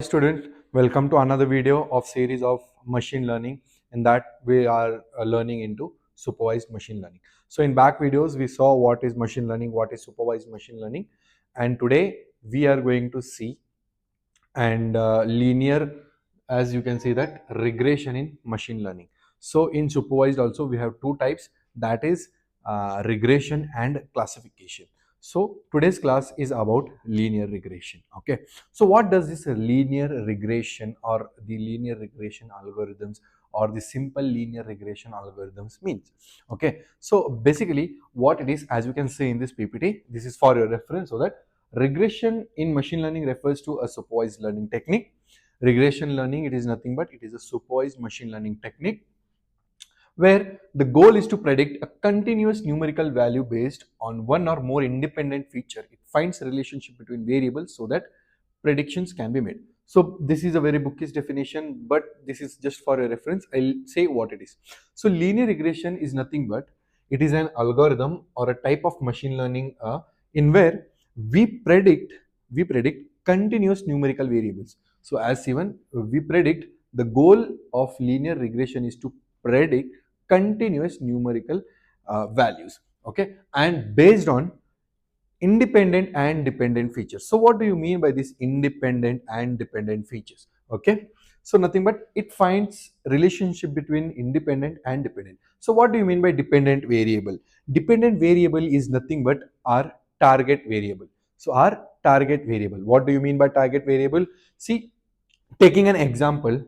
Student, welcome to another video of series of machine learning. In that we are learning into supervised machine learning. So in back videos we saw what is machine learning, what is supervised machine learning, and today we are going to see and linear, as you can see, that regression in machine learning. So in supervised also we have two types, that is regression and classification. So today's class is about linear regression. Okay, so what does this linear regression or the linear regression algorithms or the simple linear regression algorithms means? Okay, so basically what it is, as you can see in this PPT, this is for your reference, so that regression in machine learning refers to a supervised learning technique. Regression learning, it is nothing but it is a supervised machine learning technique where the goal is to predict a continuous numerical value based on one or more independent feature. It finds a relationship between variables so that predictions can be made. So this is a very bookish definition, but this is just for a reference. I'll say what it is. So linear regression is nothing but it is an algorithm or a type of machine learning in where we predict continuous numerical variables. So as given, we predict, the goal of linear regression is to predict continuous numerical values, okay, and based on independent and dependent features. So what do you mean by this independent and dependent features? Okay, so nothing but it finds relationship between independent and dependent. So what do you mean by dependent variable? Dependent variable is nothing but our target variable. So our target variable, what do you mean by target variable? See, taking an example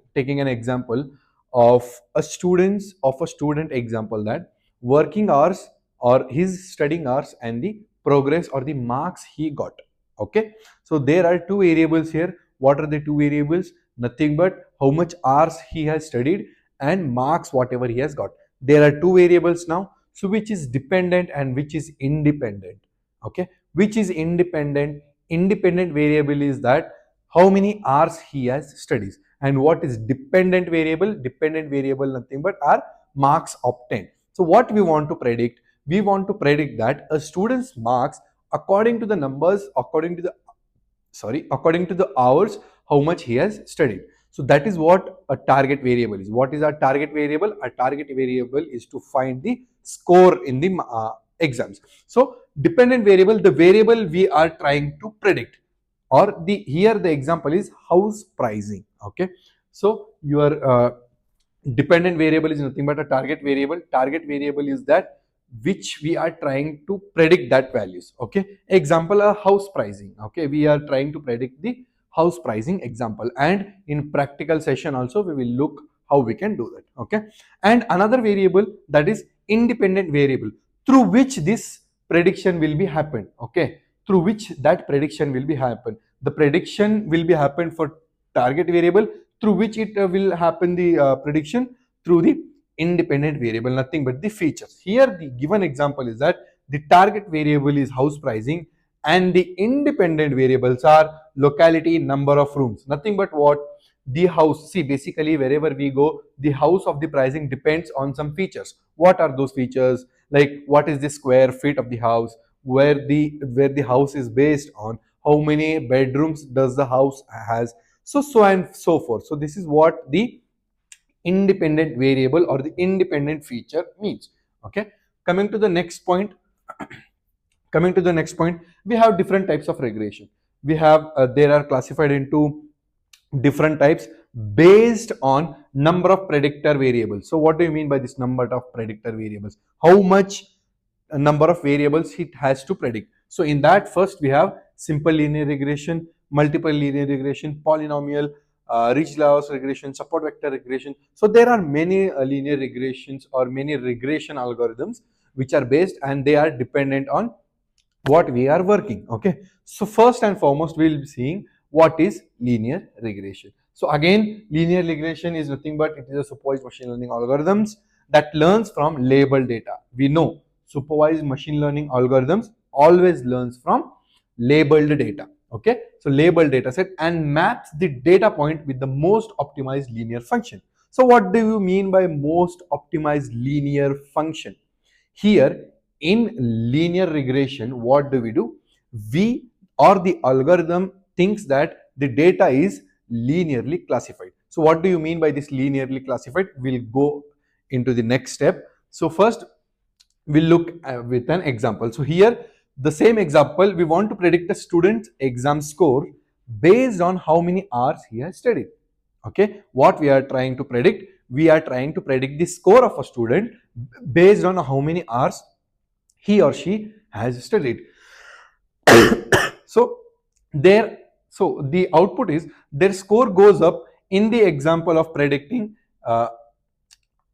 of a student example, that working hours or his studying hours and the progress or the marks he got. Okay, so there are two variables here. What are the two variables? Nothing but how much hours he has studied and marks whatever he has got. There are two variables now. So which is dependent and which is independent? Okay, which is independent? Independent variable is that how many hours he has studies. And what is dependent variable? Dependent variable nothing but are marks obtained. So what we want to predict? We want to predict that a student's marks according to the numbers, according to the hours, how much he has studied. So that is what a target variable is. What is our target variable? Our target variable is to find the score in the exams. So dependent variable, the variable we are trying to predict, or the here the example is house pricing. Okay, so your dependent variable is nothing but a target variable. Target variable is that which we are trying to predict that values. Okay, example, a house pricing. Okay, we are trying to predict the house pricing example, and in practical session also we will look how we can do that. Okay, and another variable, that is independent variable, through which this prediction will be happen. Okay, through which that prediction will be happen. The prediction will be happen for target variable, through which it will happen the prediction through the independent variable, nothing but the features. Here the given example is that the target variable is house pricing and the independent variables are locality, number of rooms, nothing but what? The house. See, basically wherever we go, the house of the pricing depends on some features. What are those features? Like what is the square feet of the house, where the house is based on, how many bedrooms does the house has, so and so forth. So this is what the independent variable or the independent feature means. Okay, coming to the next point, we have different types of regression. We have there are classified into different types based on number of predictor variables. So what do you mean by this number of predictor variables? How much number of variables it has to predict. So in that, first we have simple linear regression, multiple linear regression, polynomial, ridge loss regression, support vector regression. So there are many linear regressions or many regression algorithms which are based, and they are dependent on what we are working. Okay, so first and foremost we will be seeing what is linear regression. So again, linear regression is nothing but it is a supervised machine learning algorithms that learns from labeled data. We know supervised machine learning algorithms always learns from labeled data. Okay, so labeled data set and maps the data point with the most optimized linear function. So what do you mean by most optimized linear function? Here in linear regression, what do? We or the algorithm thinks that the data is linearly classified. So what do you mean by this linearly classified? We'll go into the next step. So first we'll look with an example. So here the same example, we want to predict a student's exam score based on how many hours he has studied. Okay, what we are trying to predict, we are trying to predict the score of a student based on how many hours he or she has studied. So there, so the output is their score goes up in the example of predicting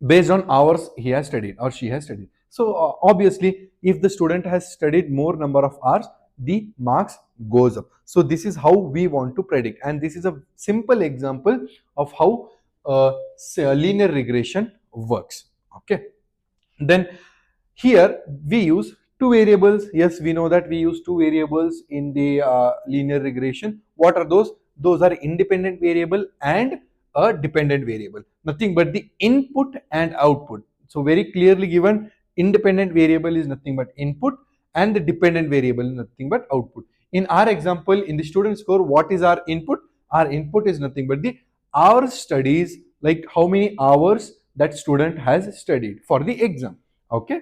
based on hours he has studied or she has studied. So obviously if the student has studied more number of hours, the marks goes up. So this is how we want to predict, and this is a simple example of how say a linear regression works. Okay, then here we use two variables. Yes, we know that we use two variables in the linear regression. What are those? Those are independent variable and a dependent variable. Nothing but the input and output. So very clearly given, independent variable is nothing but input and the dependent variable is nothing but output. In our example, in the student score, what is our input? Our input is nothing but the hours studies, like how many hours that student has studied for the exam. Okay,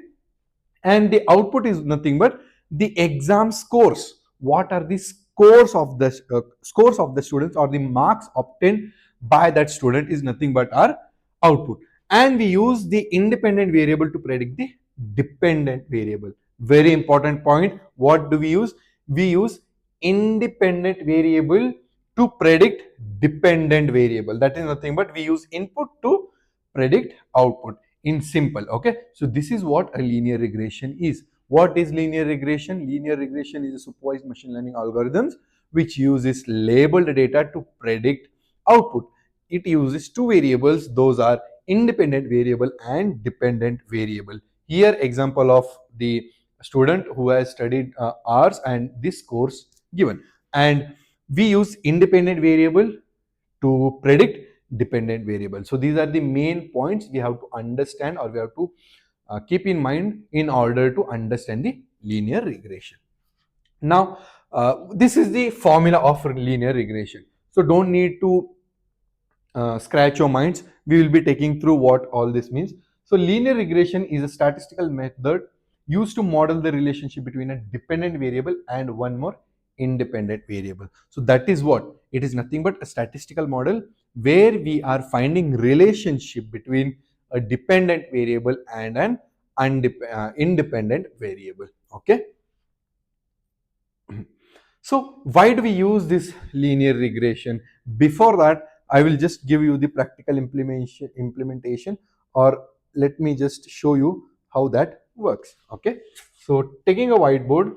and the output is nothing but the exam scores. What are the scores of the students, or the marks obtained by that student, is nothing but our output. And we use the independent variable to predict the dependent variable. Very important point. What do we use? We use independent variable to predict dependent variable. That is nothing but we use input to predict output in simple. Okay, so this is what a linear regression is. What is linear regression? Linear regression is a supervised machine learning algorithms which uses labeled data to predict output. It uses two variables, those are independent variable and dependent variable. Here example of the student who has studied hours and this course given, and we use independent variable to predict dependent variable. So these are the main points we have to understand, or we have to keep in mind in order to understand the linear regression. Now this is the formula of linear regression, so don't need to scratch your minds. We will be taking through what all this means. So linear regression is a statistical method used to model the relationship between a dependent variable and one more independent variable. So that is what it is, nothing but a statistical model where we are finding relationship between a dependent variable and an independent variable. Okay, so why do we use this linear regression? Before that, I will just give you the practical implementation, or let me just show you how that works. Okay, so taking a whiteboard.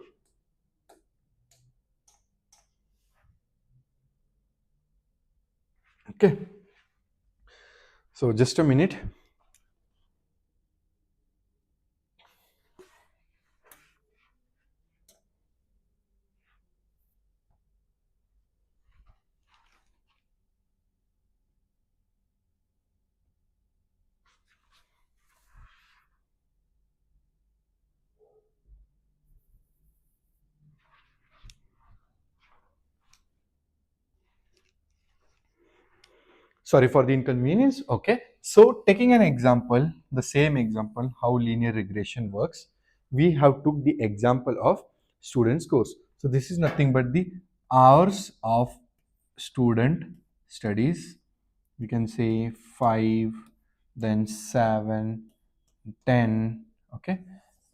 Okay, so just a minute. Sorry for the inconvenience. Okay, so taking an example, the same example how linear regression works, we have took the example of student scores. So this is nothing but the hours of student studies. You can say 5, then 7, 10. Okay,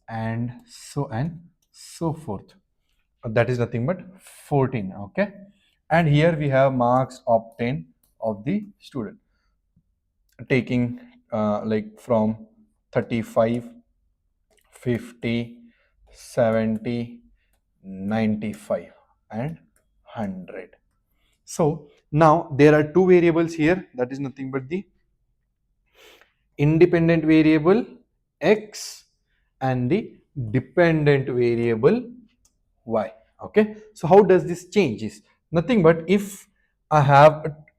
and so forth. That is nothing but 14. Okay, and here we have marks obtained of the student, taking like from 35, 50, 70, 95 and 100. So now there are two variables here, that is nothing but the independent variable x and the dependent variable y. Okay, so how does this change? Is nothing but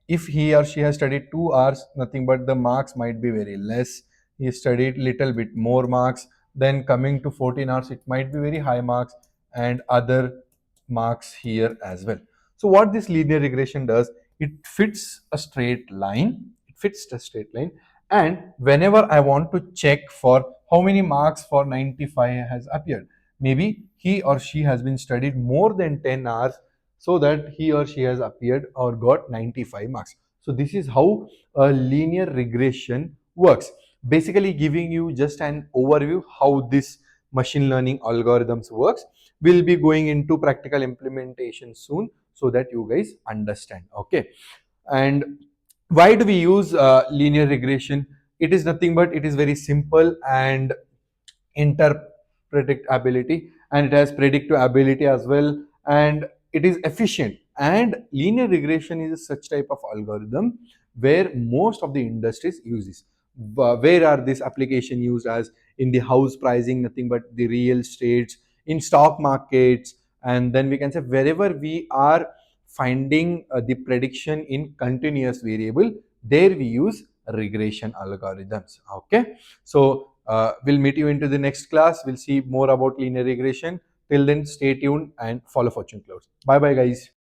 if he or she has studied 2 hours, nothing but the marks might be very less. He studied little bit more marks, then coming to 14 hours it might be very high marks, and other marks here as well. So what this linear regression does, it fits a straight line. It fits a straight line. And whenever I want to check for how many marks for 95 has appeared, maybe he or she has been studied more than 10 hours so that he or she has appeared or got 95 marks. So this is how a linear regression works. Basically giving you just an overview how this machine learning algorithms works. We'll be going into practical implementation soon so that you guys understand. Okay. And why do we use linear regression? It is nothing but it is very simple and interpredictability, and it has predictability as well, and it is efficient. And linear regression is such type of algorithm where most of the industries use this. Where are this application used? As in the house pricing, nothing but the real estates, in stock markets, and then we can say wherever we are finding the prediction in continuous variable, there we use regression algorithms. Okay, so we'll meet you into the next class. We'll see more about linear regression. Till then, stay tuned and follow Fortune Clouds. Bye bye, guys.